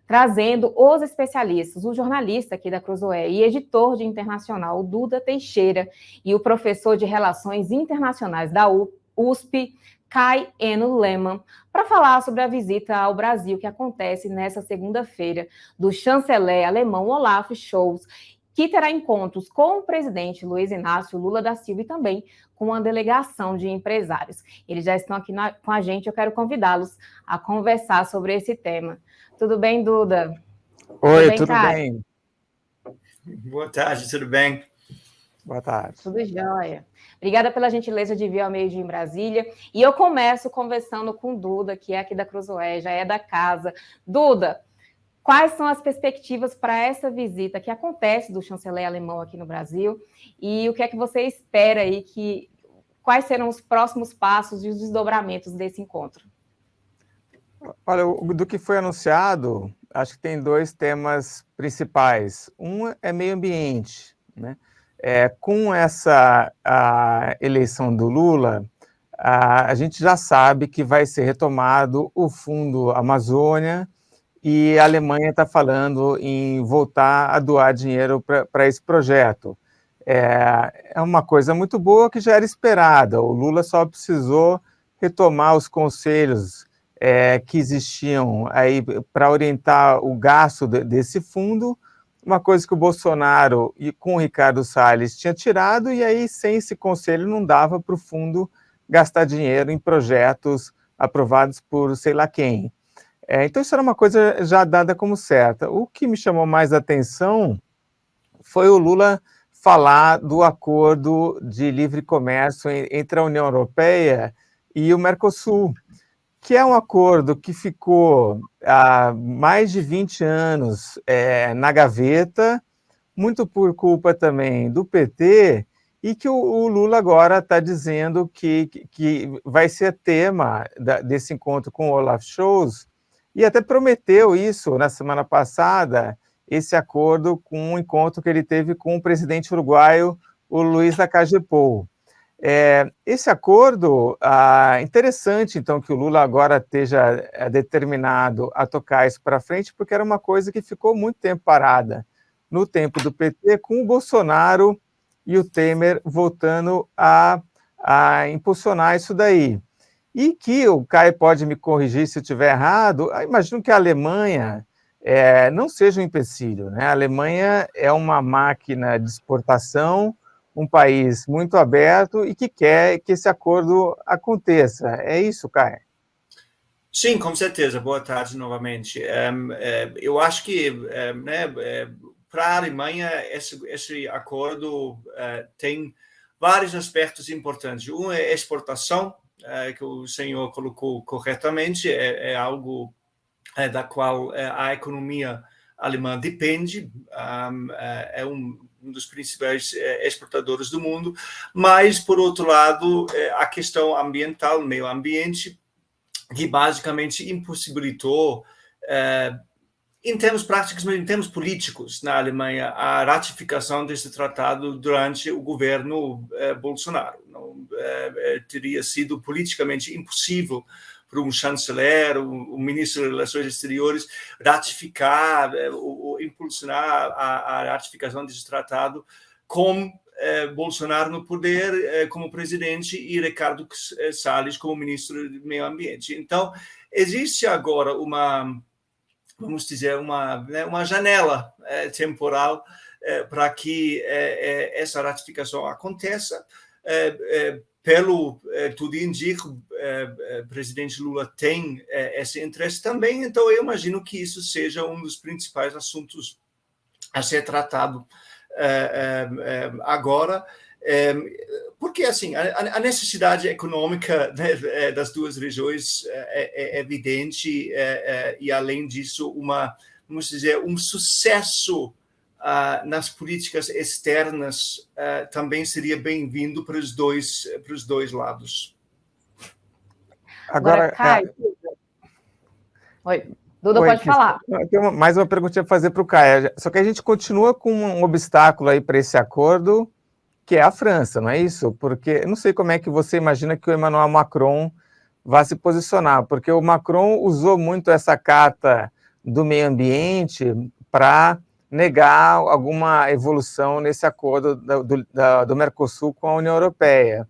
trazendo os especialistas, o jornalista aqui da Cruzoé e editor de internacional, o Duda Teixeira, e o professor de Relações Internacionais da USP, Kai Eno Lehmann, para falar sobre a visita ao Brasil que acontece nesta segunda-feira do chanceler alemão Olaf Scholz, que terá encontros com o presidente Luiz Inácio Lula da Silva e também com uma delegação de empresários. Eles já estão aqui com a gente, eu quero convidá-los a conversar sobre esse tema. Tudo bem, Duda? Oi, tudo bem? Boa tarde, tudo bem? Boa tarde. Tudo jóia. Obrigada pela gentileza de vir ao meio-dia em Brasília. E eu começo conversando com Duda, que é aqui da Cruzoé, já é da casa. Duda, quais são as perspectivas para essa visita que acontece do chanceler alemão aqui no Brasil? E o que é que você espera aí, quais serão os próximos passos e os desdobramentos desse encontro? Olha, do que foi anunciado, acho que tem dois temas principais. Um é meio ambiente, né? Com a eleição do Lula, a gente já sabe que vai ser retomado o Fundo Amazônia e a Alemanha está falando em voltar a doar dinheiro para esse projeto. É uma coisa muito boa que já era esperada. O Lula só precisou retomar os conselhos que existiam aí para orientar o gasto desse fundo, uma coisa que o Bolsonaro e com o Ricardo Salles tinha tirado, e aí sem esse conselho não dava para o fundo gastar dinheiro em projetos aprovados por sei lá quem. Então isso era uma coisa já dada como certa. O que me chamou mais atenção foi o Lula falar do acordo de livre comércio entre a União Europeia e o Mercosul, que é um acordo que ficou há mais de 20 anos na gaveta, muito por culpa também do PT, e que o Lula agora está dizendo que vai ser tema desse encontro com o Olaf Scholz, e até prometeu isso na semana passada, esse acordo com um encontro que ele teve com o presidente uruguaio, o Luiz Lacalle Pou. Esse acordo, interessante, então, que o Lula agora esteja determinado a tocar isso para frente, porque era uma coisa que ficou muito tempo parada no tempo do PT, com o Bolsonaro e o Temer voltando a impulsionar isso daí. E que o Caio pode me corrigir se eu estiver errado, imagino que a Alemanha não seja um empecilho, né? A Alemanha é uma máquina de exportação, um país muito aberto e que quer que esse acordo aconteça. É isso, Caio? Sim, com certeza. Boa tarde novamente. Eu acho que para a Alemanha esse acordo tem vários aspectos importantes. Um é a exportação, que o senhor colocou corretamente, é algo da qual a economia alemã depende, é um dos principais exportadores do mundo, mas, por outro lado, a questão ambiental, meio ambiente, que basicamente impossibilitou, em termos práticos, mas em termos políticos, na Alemanha, a ratificação desse tratado durante o governo Bolsonaro. Não, teria sido politicamente impossível para um chanceler, um ministro de Relações Exteriores, ratificar ou impulsionar a ratificação desse tratado com Bolsonaro no poder como presidente e Ricardo Salles como ministro do Meio Ambiente. Então, existe agora vamos dizer, uma janela temporal para que essa ratificação aconteça. Pelo tudo indica, o presidente Lula tem esse interesse também, então eu imagino que isso seja um dos principais assuntos a ser tratado agora, porque assim a necessidade econômica das duas regiões é evidente, e além disso vamos dizer, um sucesso nas políticas externas também seria bem-vindo para os dois lados. Agora Caio... Oi, Duda, pode falar. Tem mais uma perguntinha para fazer para o Caio. Só que a gente continua com um obstáculo aí para esse acordo, que é a França, não é isso? Porque eu não sei como é que você imagina que o Emmanuel Macron vai se posicionar, porque o Macron usou muito essa carta do meio ambiente para negar alguma evolução nesse acordo do Mercosul com a União Europeia.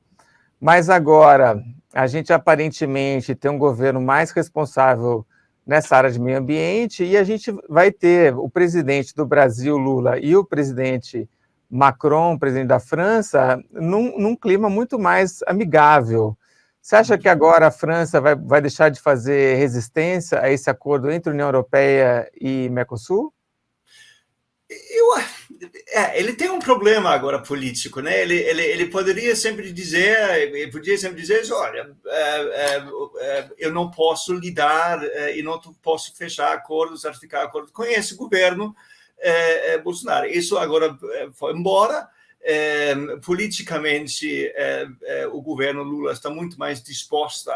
Mas agora, a gente aparentemente tem um governo mais responsável nessa área de meio ambiente e a gente vai ter o presidente do Brasil, Lula, e o presidente Macron, presidente da França, num clima muito mais amigável. Você acha que agora a França vai deixar de fazer resistência a esse acordo entre União Europeia e Mercosul? Ele tem um problema agora político, né? Ele podia sempre dizer, olha, eu não posso lidar e não posso fechar acordos, ratificar acordos com esse governo Bolsonaro. Isso agora foi embora. Politicamente, o governo Lula está muito mais disposto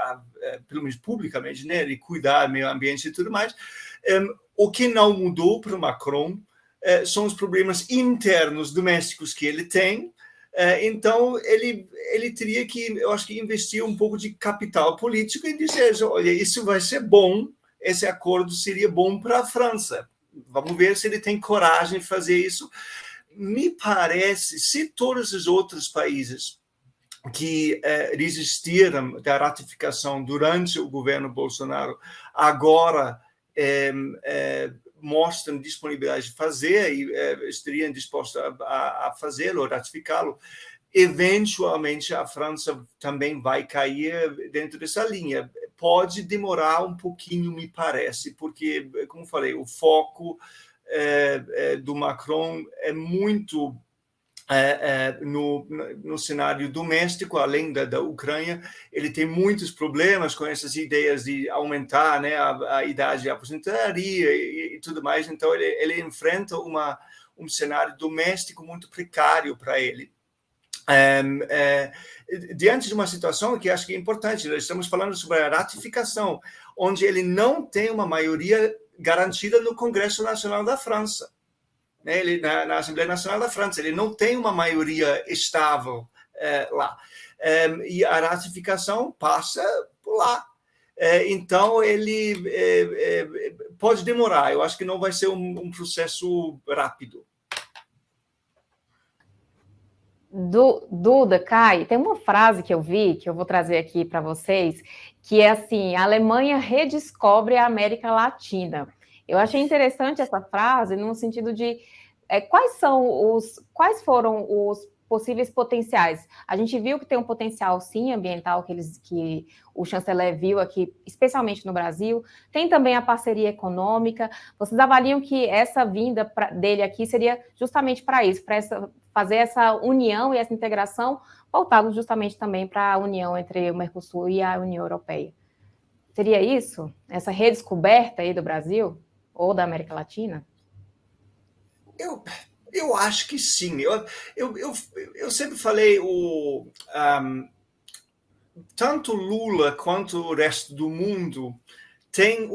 pelo menos publicamente, né, de cuidar do meio ambiente e tudo mais. O que não mudou para o Macron são os problemas internos domésticos que ele tem. Então, ele teria que, eu acho que, investir um pouco de capital político e dizer, olha, isso vai ser bom, esse acordo seria bom para a França. Vamos ver se ele tem coragem de fazer isso. Me parece, se todos os outros países que resistiram da ratificação durante o governo Bolsonaro agora mostram disponibilidade de fazer e estariam dispostos a fazê-lo, ratificá-lo, eventualmente a França também vai cair dentro dessa linha. Pode demorar um pouquinho, me parece, porque, como falei, o foco do Macron é muito no cenário doméstico, além da Ucrânia. Ele tem muitos problemas com essas ideias de aumentar, né, a idade de aposentadoria e tudo mais. Então, ele enfrenta um cenário doméstico muito precário para ele. Diante de uma situação que acho que é importante, nós estamos falando sobre a ratificação, onde ele não tem uma maioria garantida no Congresso Nacional da França, né? Ele, na Assembleia Nacional da França, ele não tem uma maioria estável lá. E a ratificação passa por lá. Então, ele pode demorar. Eu acho que não vai ser um processo rápido. Duda, Kai, tem uma frase que eu vi, que eu vou trazer aqui para vocês, que é assim: a Alemanha redescobre a América Latina. Eu achei interessante essa frase no sentido de quais foram os possíveis potenciais. A gente viu que tem um potencial, sim, ambiental, que o chanceler viu aqui, especialmente no Brasil. Tem também a parceria econômica. Vocês avaliam que essa vinda dele aqui seria justamente para isso, para fazer essa união e essa integração, voltado justamente também para a união entre o Mercosul e a União Europeia. Seria isso? Essa redescoberta aí do Brasil ou da América Latina? Eu acho que sim. Eu sempre falei, tanto Lula quanto o resto do mundo tem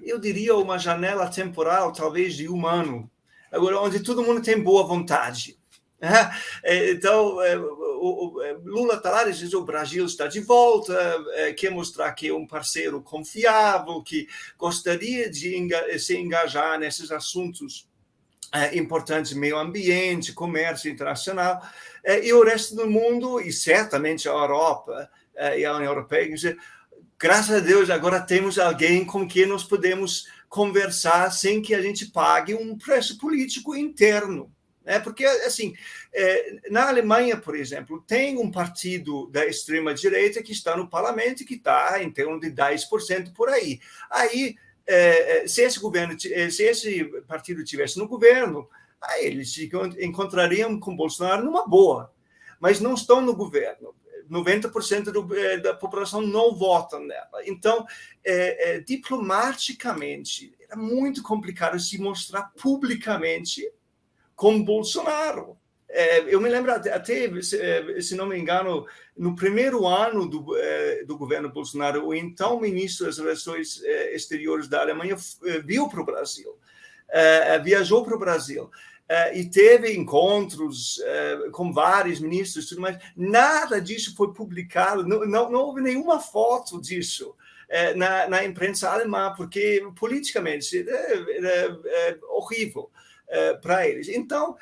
eu diria, uma janela temporal, talvez de um ano, agora, onde todo mundo tem boa vontade. Então, o Lula está lá, diz, o Brasil está de volta, quer mostrar que é um parceiro confiável, que gostaria de se engajar nesses assuntos importantes, meio ambiente, comércio internacional, e o resto do mundo, e certamente a Europa e a União Europeia, dizer, graças a Deus, agora temos alguém com quem nós podemos conversar sem que a gente pague um preço político interno. Porque, assim, na Alemanha, por exemplo, tem um partido da extrema-direita que está no parlamento e que está em torno de 10% por aí. Aí, se esse partido estivesse no governo, aí eles encontrariam com Bolsonaro numa boa, mas não estão no governo. 90% da população não vota nela. Então, diplomaticamente, era muito complicado se mostrar publicamente com Bolsonaro. Eu me lembro até, se não me engano, no primeiro ano do governo Bolsonaro, o então ministro das Relações Exteriores da Alemanha viu para o Brasil, viajou para o Brasil, e teve encontros com vários ministros, tudo mais. Nada disso foi publicado, não houve nenhuma foto disso. na imprensa alemã, porque politicamente era horrível para eles. Então,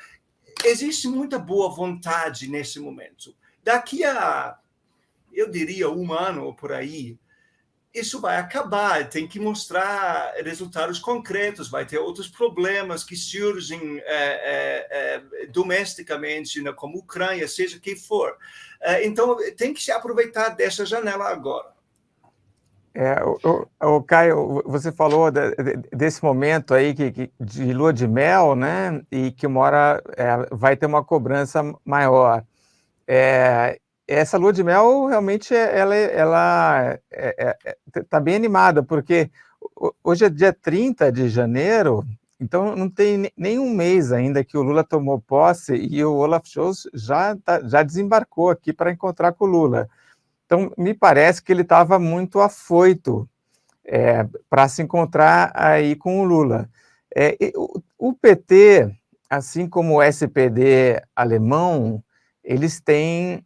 existe muita boa vontade nesse momento. Daqui a, eu diria, 1 ano ou por aí, isso vai acabar, tem que mostrar resultados concretos, vai ter outros problemas que surgem domesticamente, né, como Ucrânia, seja quem for. Então, tem que se aproveitar dessa janela agora. Caio, você falou desse momento aí de lua de mel, né? E que uma hora vai ter uma cobrança maior. Essa lua de mel realmente ela está bem animada, porque hoje é dia 30 de janeiro, então não tem nem um mês ainda que o Lula tomou posse e o Olaf Scholz já desembarcou aqui para encontrar com o Lula. Então, me parece que ele estava muito afoito para se encontrar aí com o Lula. O PT, assim como o SPD alemão, eles têm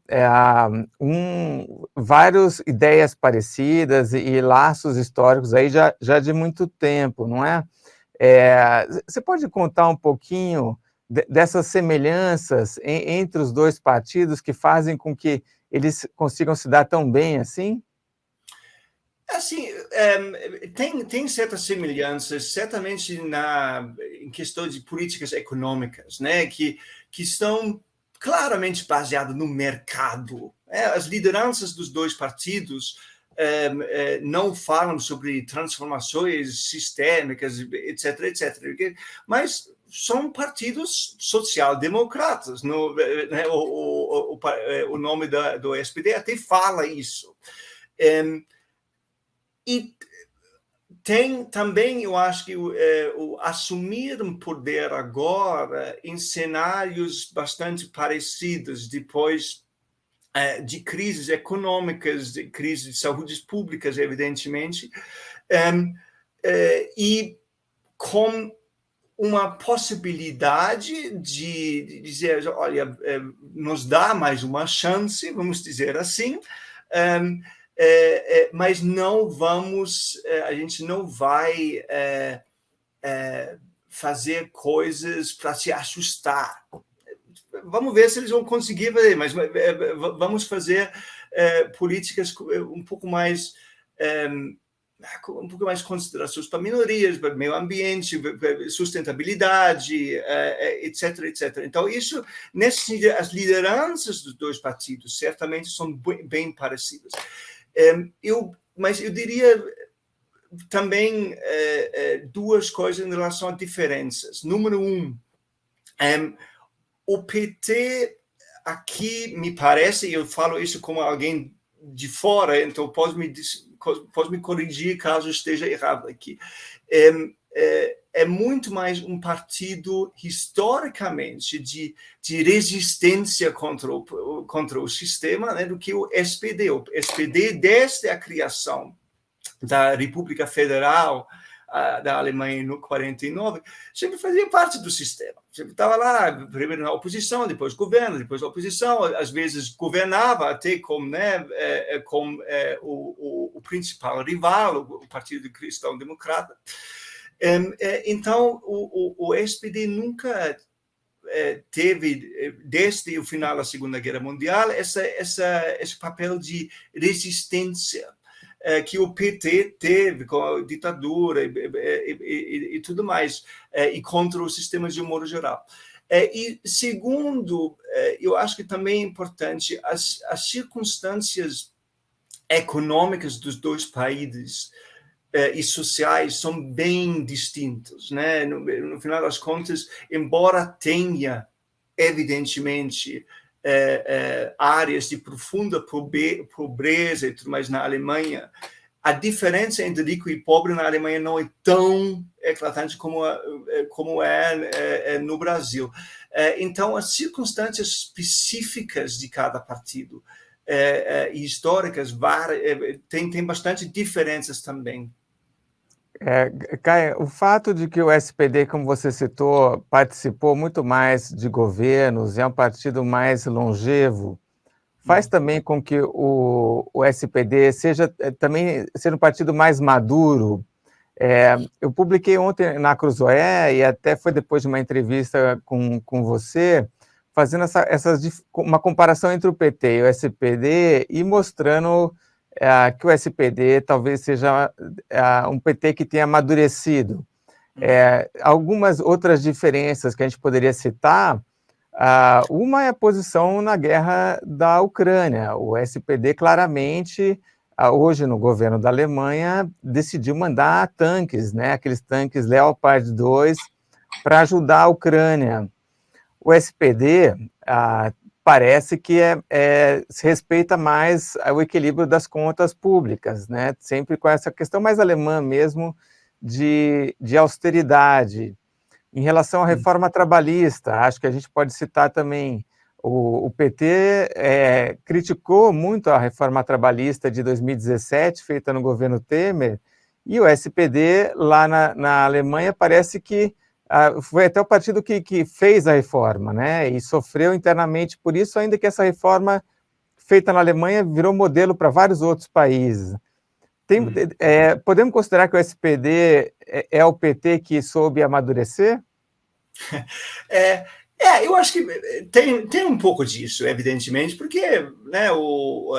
várias ideias parecidas e laços históricos aí já de muito tempo, não é? Você pode contar um pouquinho dessas semelhanças entre os dois partidos que fazem com que eles consigam se dar tão bem assim? Assim, tem certas semelhanças, certamente em questão de políticas econômicas, né, que estão claramente baseadas no mercado. As lideranças dos dois partidos não falam sobre transformações sistêmicas, etc., etc., mas são partidos social-democratas. Né, o nome do SPD até fala isso. E tem também, eu acho que o assumir um poder agora em cenários bastante parecidos, depois de crises econômicas, de crises de saúde públicas, evidentemente, e com uma possibilidade de dizer, olha, nos dá mais uma chance, vamos dizer assim, mas não vamos, a gente não vai fazer coisas para se assustar. Vamos ver se eles vão conseguir fazer, mas vamos fazer políticas um pouco mais considerações para minorias, para meio ambiente, sustentabilidade, etc., etc. Então, isso, nesse sentido, as lideranças dos dois partidos certamente são bem parecidas. Mas eu diria também duas coisas em relação a diferenças. Número 1, o PT aqui, me parece, e eu falo isso como alguém de fora, então pode me corrigir caso esteja errado aqui, é muito mais um partido historicamente de resistência contra o sistema, né, do que o SPD. O SPD, desde a criação da República Federal da Alemanha em 49, sempre fazia parte do sistema. Sempre estava lá, primeiro na oposição, depois governo, depois oposição, às vezes governava até com o principal rival, o Partido Cristão Democrata. Então, o SPD nunca teve, desde o final da Segunda Guerra Mundial, esse papel de resistência que o PT teve com a ditadura e tudo mais, e contra os sistemas de um modo geral. E segundo, eu acho que também é importante, as circunstâncias econômicas dos dois países e sociais são bem distintos, né? No final das contas, embora tenha, evidentemente, áreas de profunda pobreza e tudo mais na Alemanha, a diferença entre rico e pobre na Alemanha não é tão eclatante como é no Brasil. Então, as circunstâncias específicas de cada partido e históricas tem bastante diferenças também. Caio, o fato de que o SPD, como você citou, participou muito mais de governos, é um partido mais longevo, faz também com que o SPD seja um partido mais maduro. Eu publiquei ontem na Cruzoé, e até foi depois de uma entrevista com você, fazendo uma comparação entre o PT e o SPD e mostrando que o SPD talvez seja um PT que tenha amadurecido. Algumas outras diferenças que a gente poderia citar, uma é a posição na guerra da Ucrânia. O SPD claramente, hoje no governo da Alemanha, decidiu mandar tanques, né, aqueles tanques Leopard 2, para ajudar a Ucrânia. O SPD parece que se respeita mais o equilíbrio das contas públicas, né? Sempre com essa questão mais alemã mesmo de austeridade. Em relação à reforma trabalhista, acho que a gente pode citar também o PT criticou muito a reforma trabalhista de 2017, feita no governo Temer, e o SPD lá na Alemanha parece que foi até o partido que fez a reforma, né? E sofreu internamente por isso, ainda que essa reforma feita na Alemanha virou modelo para vários outros países. Podemos considerar que o SPD é o PT que soube amadurecer? Eu acho que tem um pouco disso, evidentemente, porque, né, o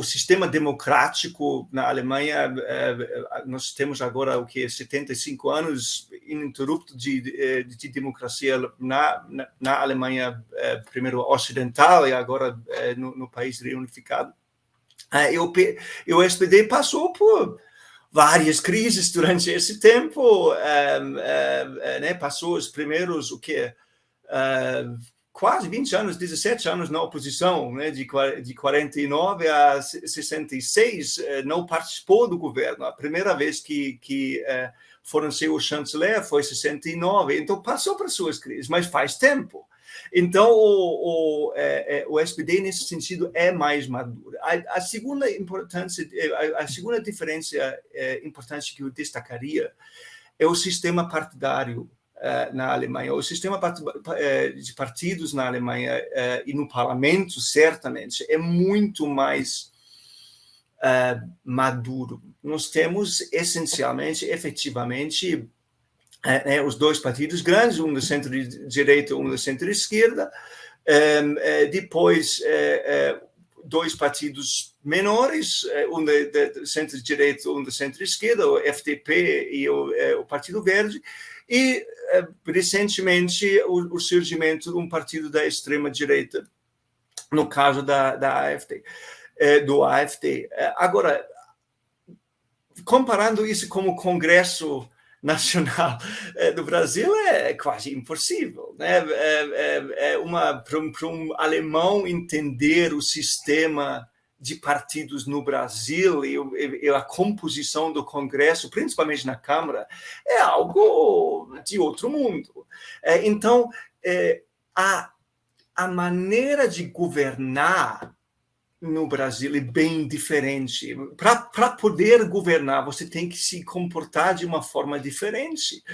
sistema democrático na Alemanha, nós temos agora 75 anos ininterrupto de democracia na Alemanha, primeiro ocidental e agora no país reunificado. E o SPD passou por várias crises durante esse tempo, né, passou os primeiros, quase 20 anos, 17 anos na oposição, né, de 49 a 66, não participou do governo. A primeira vez que foram ser o chanceler foi em 69, então passou por suas crises, mas faz tempo. Então, o SPD, nesse sentido, é mais maduro. A segunda diferença importante que eu destacaria é o sistema partidário na Alemanha. O sistema de partidos na Alemanha e no parlamento, certamente, é muito mais maduro. Nós temos, essencialmente, efetivamente, os dois partidos grandes, um do centro-direita e um do centro-esquerda, depois dois partidos menores, um do centro-direita e um do centro-esquerda, o FDP e o Partido Verde, e recentemente o surgimento de um partido da extrema-direita, no caso da AfD, do AfD. Agora, comparando isso com o Congresso Nacional do Brasil, é quase impossível, né? Para um alemão entender o sistema de partidos no Brasil e a composição do Congresso, principalmente na Câmara, é algo de outro mundo. Então, a maneira de governar no Brasil é bem diferente. Para poder governar, você tem que se comportar de uma forma diferente.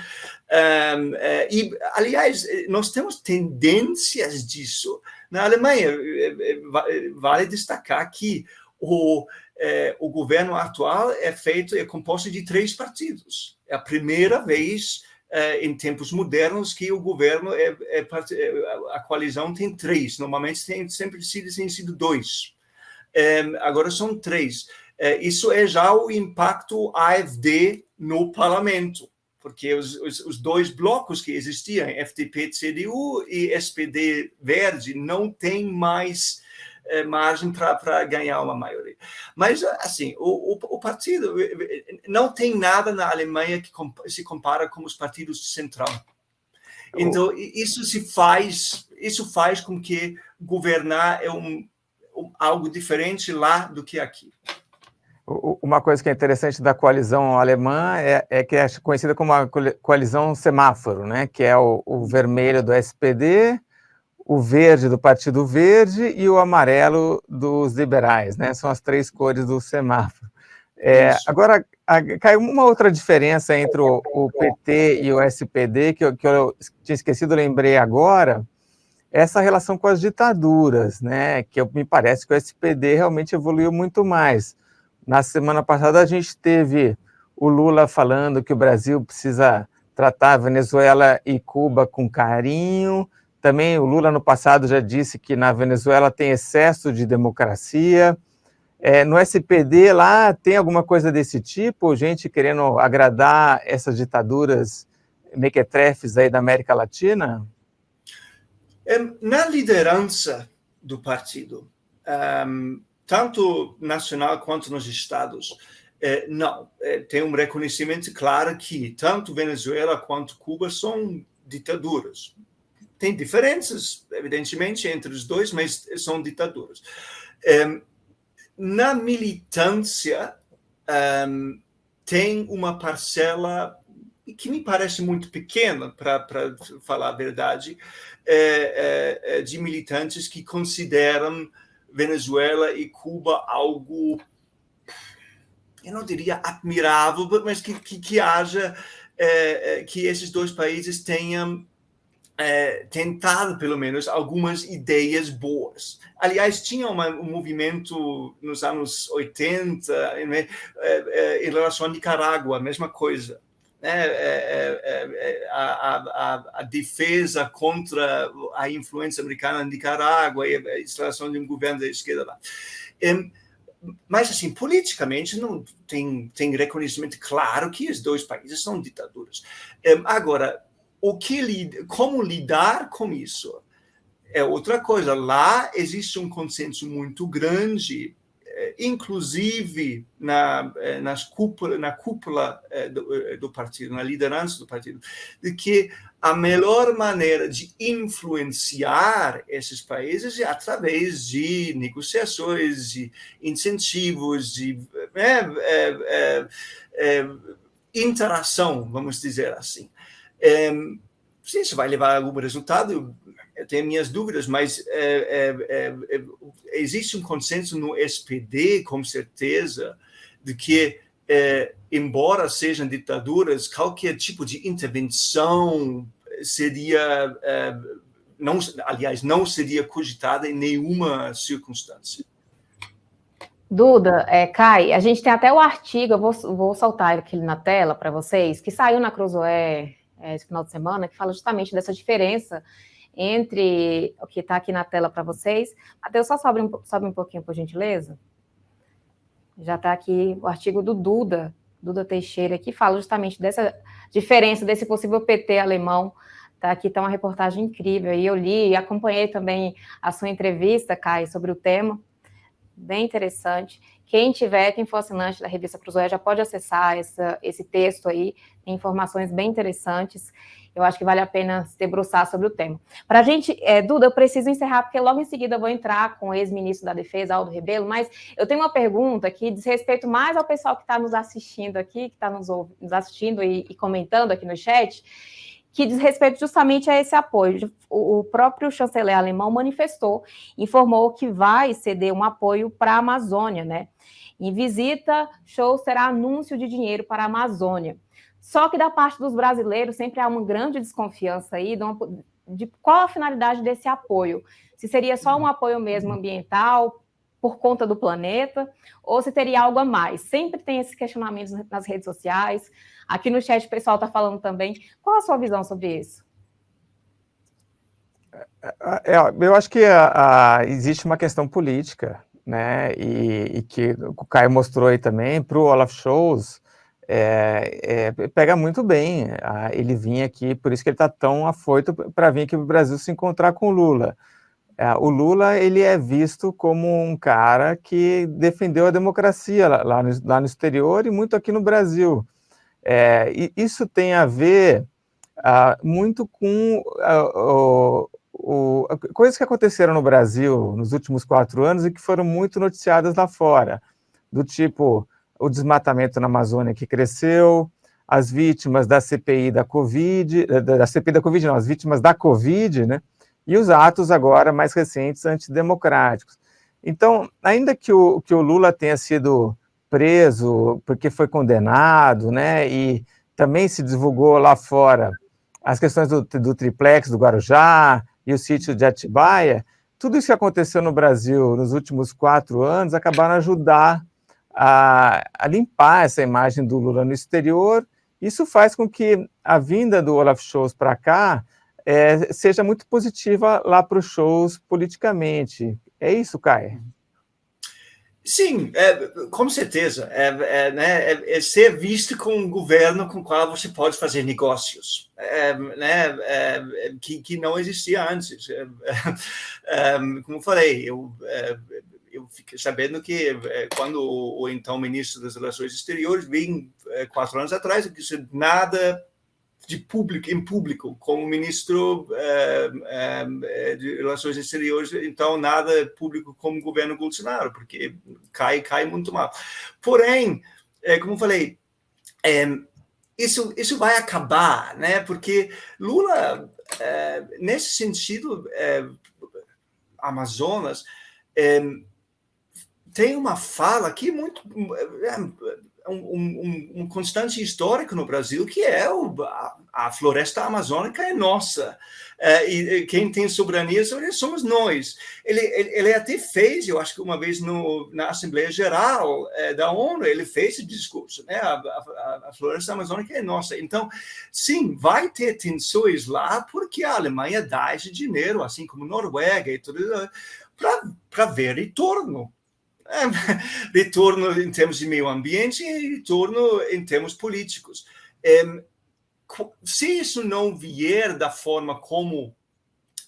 E, aliás, nós temos tendências disso. Na Alemanha, vale destacar que o governo atual é composto de 3 partidos. É a primeira vez em tempos modernos que o governo, a coalizão tem 3. Normalmente tem sido 2. Agora são 3. Isso é já o impacto AfD no parlamento, porque os dois blocos que existiam, FDP-CDU e SPD-Verde, não têm mais margem para ganhar uma maioria. Mas, assim, o partido não tem nada na Alemanha que se compara com os partidos de central. Então, isso faz com que governar é algo diferente lá do que aqui. Uma coisa que é interessante da coalizão alemã é que é conhecida como a coalizão semáforo, né? Que é o vermelho do SPD, o verde do Partido Verde e o amarelo dos liberais, né? São as 3 cores do semáforo. Agora, caiu uma outra diferença entre o PT e o SPD, que eu tinha esquecido, lembrei agora, essa relação com as ditaduras, né, que me parece que o SPD realmente evoluiu muito mais. Na semana passada a gente teve o Lula falando que o Brasil precisa tratar a Venezuela e Cuba com carinho. Também o Lula no passado já disse que na Venezuela tem excesso de democracia. No SPD lá tem alguma coisa desse tipo, gente querendo agradar essas ditaduras mequetrefes aí da América Latina? Na liderança do partido, tanto nacional quanto nos estados, não. Tem um reconhecimento claro que tanto Venezuela quanto Cuba são ditaduras. Tem diferenças, evidentemente, entre os dois, mas são ditaduras. Na militância, tem uma parcela que me parece muito pequena, para falar a verdade, de militantes que consideram Venezuela e Cuba algo, eu não diria admirável, mas que haja, que esses dois países tenham tentado, pelo menos, algumas ideias boas. Aliás, tinha um movimento nos anos 80, em relação a Nicarágua, a mesma coisa. A defesa contra a influência americana na Nicarágua e a instalação de um governo da esquerda lá. Mas, assim, politicamente, não tem reconhecimento claro que os dois países são ditaduras. Agora, como lidar com isso é outra coisa. Lá existe um consenso muito grande, inclusive na cúpula do partido, na liderança do partido, de que a melhor maneira de influenciar esses países é através de negociações, de incentivos, de interação, vamos dizer assim. Se isso vai levar a algum resultado, eu tenho minhas dúvidas, mas existe um consenso no SPD, com certeza, de que, embora sejam ditaduras, qualquer tipo de intervenção seria, não seria cogitada em nenhuma circunstância. Duda, Kai, a gente tem até o artigo, eu vou soltar aqui na tela para vocês, que saiu na Cruzoé esse final de semana, que fala justamente dessa diferença entre o que está aqui na tela para vocês. Matheus, só sobe um pouquinho, por gentileza. Já está aqui o artigo do Duda Teixeira, que fala justamente dessa diferença, desse possível PT alemão. Tá, aqui está uma reportagem incrível, e eu li e acompanhei também a sua entrevista, Kai, sobre o tema. Bem interessante. Quem for assinante da revista Cruzoé já pode acessar esse texto aí, tem informações bem interessantes. Eu acho que vale a pena se debruçar sobre o tema. Para a gente, Duda, eu preciso encerrar, porque logo em seguida eu vou entrar com o ex-ministro da Defesa, Aldo Rebelo, mas eu tenho uma pergunta que diz respeito mais ao pessoal que está nos assistindo aqui, que está nos assistindo e comentando aqui no chat, que diz respeito justamente a esse apoio. O próprio chanceler alemão informou que vai ceder um apoio para a Amazônia, né? Em visita, show será anúncio de dinheiro para a Amazônia. Só que da parte dos brasileiros sempre há uma grande desconfiança aí de qual a finalidade desse apoio. Se seria só um apoio mesmo ambiental, por conta do planeta, ou se teria algo a mais. Sempre tem esses questionamentos nas redes sociais. Aqui no chat o pessoal está falando também. Qual a sua visão sobre isso? Eu acho que existe uma questão política, né? E que o Caio mostrou aí também, para o Olaf Scholz, pega muito bem ele vir aqui, por isso que ele está tão afoito para vir aqui para o Brasil se encontrar com o Lula. O Lula, ele é visto como um cara que defendeu a democracia lá no exterior e muito aqui no Brasil. E isso tem a ver muito com coisas que aconteceram no Brasil nos últimos 4 anos e que foram muito noticiadas lá fora, do tipo o desmatamento na Amazônia que cresceu, as vítimas da CPI da Covid, não, as vítimas da Covid, né? E os atos agora mais recentes antidemocráticos. Então, ainda que o Lula tenha sido preso porque foi condenado, né, e também se divulgou lá fora as questões do triplex do Guarujá e o sítio de Atibaia, tudo isso que aconteceu no Brasil nos últimos 4 anos acabaram ajudar a limpar essa imagem do Lula no exterior. Isso faz com que a vinda do Olaf Scholz para cá seja muito positiva lá para os shows politicamente. É isso, Kai? Sim, com certeza. É ser visto como um governo com o qual você pode fazer negócios, que não existia antes. Como falei, eu fiquei sabendo que quando o então ministro das Relações Exteriores veio 4 anos atrás, que isso nada de público, em público, como ministro de Relações Exteriores, então nada público como governo Bolsonaro, porque cai muito mal. Porém, como falei, isso vai acabar, né? Porque Lula, nesse sentido, Amazonas, tem uma fala que é muito um constante histórico no Brasil, que é a floresta amazônica é nossa. E quem tem soberania somos nós. Ele até fez, eu acho que uma vez na Assembleia Geral da ONU, ele fez esse discurso, né? A floresta amazônica é nossa. Então, sim, vai ter tensões lá, porque a Alemanha dá esse dinheiro, assim como a Noruega e tudo, para ver retorno. Retorno em termos de meio ambiente e retorno em termos políticos. Se isso não vier da forma como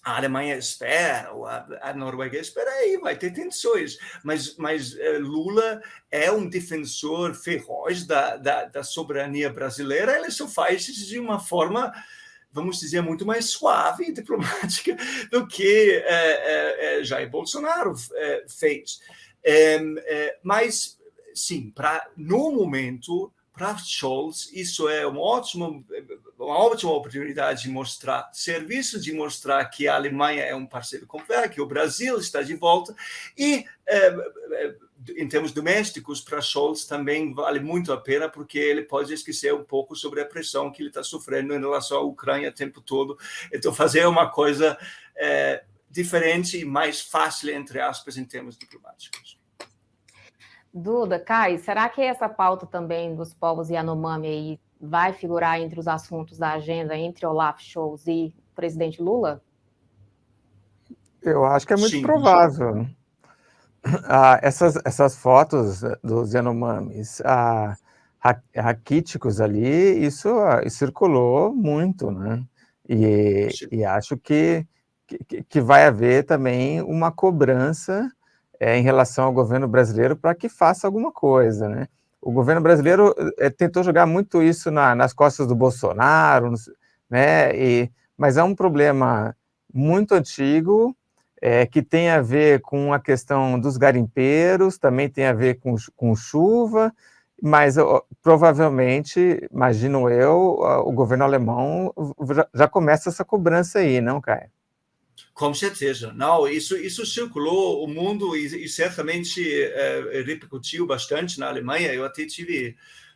a Alemanha espera, ou a Noruega espera, aí vai ter tensões. Mas Lula é um defensor feroz da soberania brasileira, ele só faz isso de uma forma, vamos dizer, muito mais suave e diplomática do que Jair Bolsonaro fez. Mas, sim, no momento, para Scholz, isso é uma ótima oportunidade de mostrar serviço, de mostrar que a Alemanha é um parceiro completo, que o Brasil está de volta, e em termos domésticos, para Scholz também vale muito a pena, porque ele pode esquecer um pouco sobre a pressão que ele está sofrendo em relação à Ucrânia o tempo todo. Então, fazer uma coisa diferente e mais fácil, entre aspas, em termos diplomáticos. Duda, Kai, será que essa pauta também dos povos Yanomami aí vai figurar entre os assuntos da agenda entre Olaf Scholz e o presidente Lula? Eu acho que é muito Sim, provável. Essas fotos dos Yanomamis raquíticos ali, isso circulou muito, né? E acho que vai haver também uma cobrança em relação ao governo brasileiro para que faça alguma coisa, né? O governo brasileiro tentou jogar muito isso nas costas do Bolsonaro, né? Mas é um problema muito antigo, que tem a ver com a questão dos garimpeiros, também tem a ver com chuva, mas provavelmente, imagino eu, o governo alemão já começa essa cobrança aí, não, Caio? Com certeza. Não, isso circulou o mundo e certamente repercutiu bastante na Alemanha. Eu até tive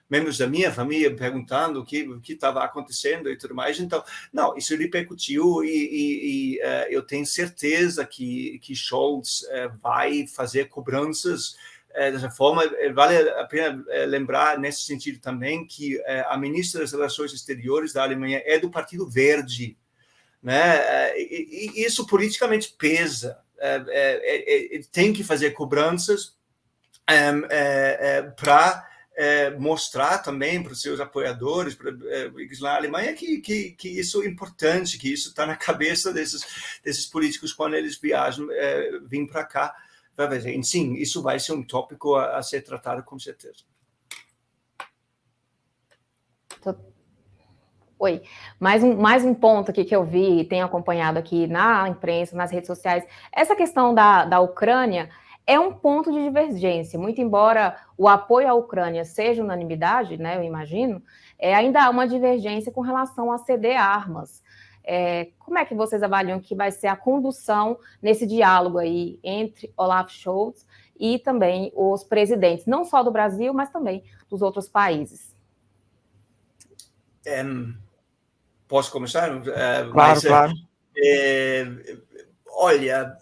membros da minha família perguntando o que estava acontecendo e tudo mais. Então, não, isso repercutiu e eu tenho certeza que Scholz vai fazer cobranças dessa forma. Vale a pena lembrar, nesse sentido também, que a ministra das Relações Exteriores da Alemanha é do Partido Verde, né? E isso politicamente pesa. Tem que fazer cobranças para mostrar também para os seus apoiadores na Alemanha que isso é importante, que isso está na cabeça desses políticos quando eles viajam, vêm para cá. Sim, isso vai ser um tópico a ser tratado com certeza. Oi, mais um ponto aqui que eu vi e tenho acompanhado aqui na imprensa, nas redes sociais, essa questão da Ucrânia é um ponto de divergência, muito embora o apoio à Ucrânia seja unanimidade, né, eu imagino, ainda há uma divergência com relação a ceder armas. Como é que vocês avaliam que vai ser a condução nesse diálogo aí entre Olaf Scholz e também os presidentes, não só do Brasil, mas também dos outros países? Posso começar? Claro. Olha,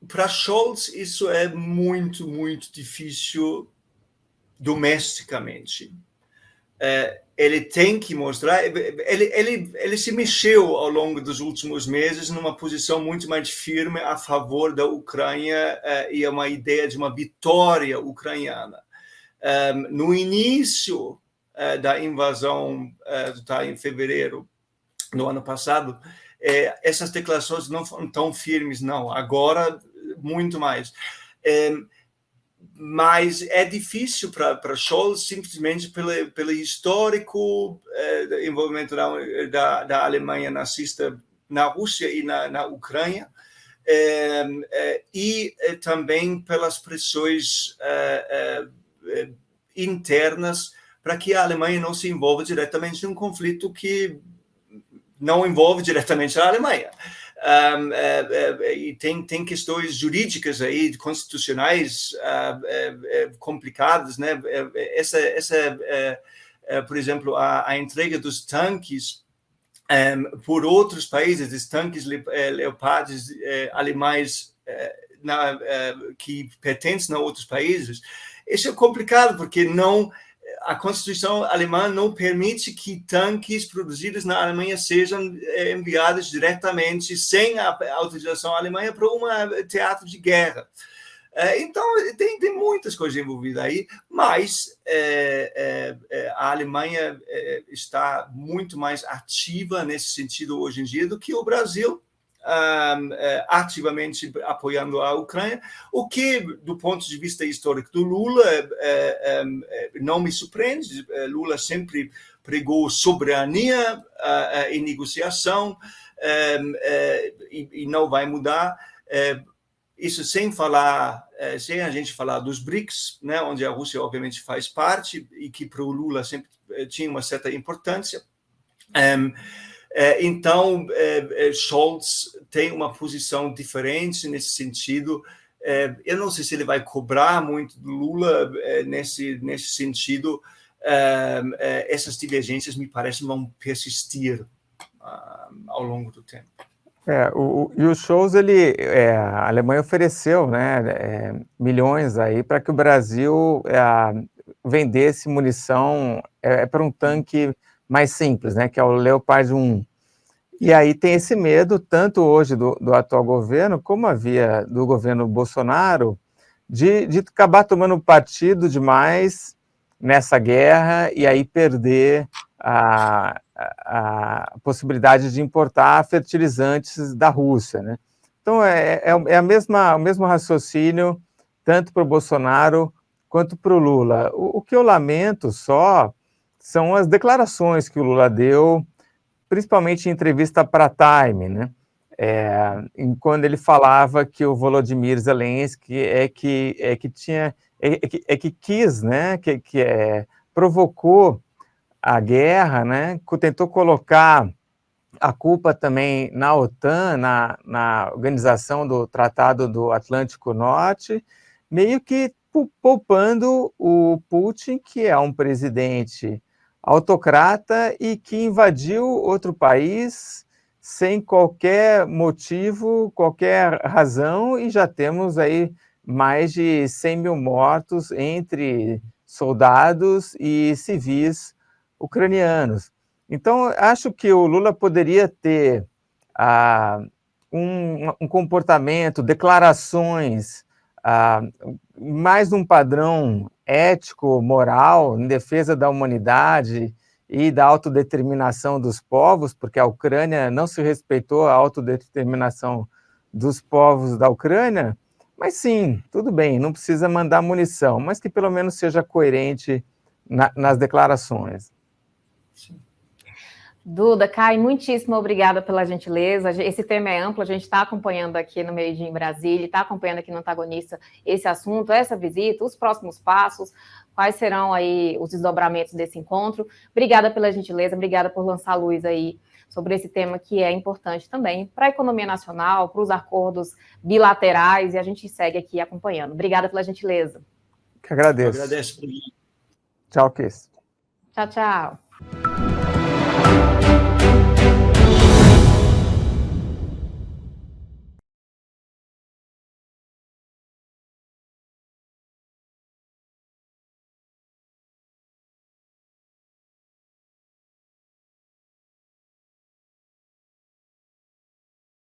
para Scholz isso é muito, muito difícil domesticamente. Ele tem que mostrar, ele se mexeu ao longo dos últimos meses numa posição muito mais firme a favor da Ucrânia e uma ideia de uma vitória ucraniana. No início da invasão, em fevereiro do ano passado, essas declarações não foram tão firmes, não. Agora, muito mais. Mas é difícil para Scholz, simplesmente pelo histórico do envolvimento da Alemanha nazista na Rússia e na Ucrânia, e também pelas pressões internas para que a Alemanha não se envolva diretamente em um conflito que não envolve diretamente a Alemanha. E tem questões jurídicas aí, constitucionais complicadas, né? Por exemplo, a entrega dos tanques por outros países, dos tanques Leopards alemães que pertencem a outros países. Isso é complicado, porque a Constituição alemã não permite que tanques produzidos na Alemanha sejam enviados diretamente, sem a autorização alemã, para um teatro de guerra. Então, tem muitas coisas envolvidas aí, mas a Alemanha está muito mais ativa nesse sentido hoje em dia do que o Brasil, ativamente apoiando a Ucrânia, o que, do ponto de vista histórico do Lula, não me surpreende. Lula sempre pregou soberania e negociação, e não vai mudar. Isso sem a gente falar dos BRICS, né, onde a Rússia obviamente faz parte e que para o Lula sempre tinha uma certa importância. Então, Scholz tem uma posição diferente nesse sentido. Eu não sei se ele vai cobrar muito do Lula nesse sentido. Essas divergências, me parece, vão persistir ao longo do tempo. E o Scholz, a Alemanha ofereceu, né, milhões aí para que o Brasil vendesse munição para um tanque mais simples, né, que é o Leopard 1. E aí tem esse medo, tanto hoje do atual governo, como havia do governo Bolsonaro, de acabar tomando partido demais nessa guerra e aí perder a possibilidade de importar fertilizantes da Rússia, né? Então, o mesmo raciocínio, tanto para o Bolsonaro quanto para o Lula. O que eu lamento só são as declarações que o Lula deu, principalmente em entrevista para Time, né? Quando ele falava que o Volodymyr Zelensky quis, né? Provocou a guerra, né? Tentou colocar a culpa também na OTAN, na organização do Tratado do Atlântico Norte, meio que poupando o Putin, que é um presidente autocrata e que invadiu outro país sem qualquer motivo, qualquer razão, e já temos aí mais de 100 mil mortos entre soldados e civis ucranianos. Então, acho que o Lula poderia ter um comportamento, declarações, mais um padrão ético, moral, em defesa da humanidade e da autodeterminação dos povos, porque a Ucrânia não se respeitou a autodeterminação dos povos da Ucrânia, mas sim, tudo bem, não precisa mandar munição, mas que pelo menos seja coerente nas declarações. Sim. Duda, Kai, muitíssimo obrigada pela gentileza. Esse tema é amplo, a gente está acompanhando aqui no Made in Brasília, está acompanhando aqui no Antagonista esse assunto, essa visita, os próximos passos, quais serão aí os desdobramentos desse encontro. Obrigada pela gentileza, obrigada por lançar a luz aí sobre esse tema que é importante também para a economia nacional, para os acordos bilaterais, e a gente segue aqui acompanhando. Obrigada pela gentileza. Que agradeço. Eu agradeço. Tchau, Kiss. Tchau, tchau.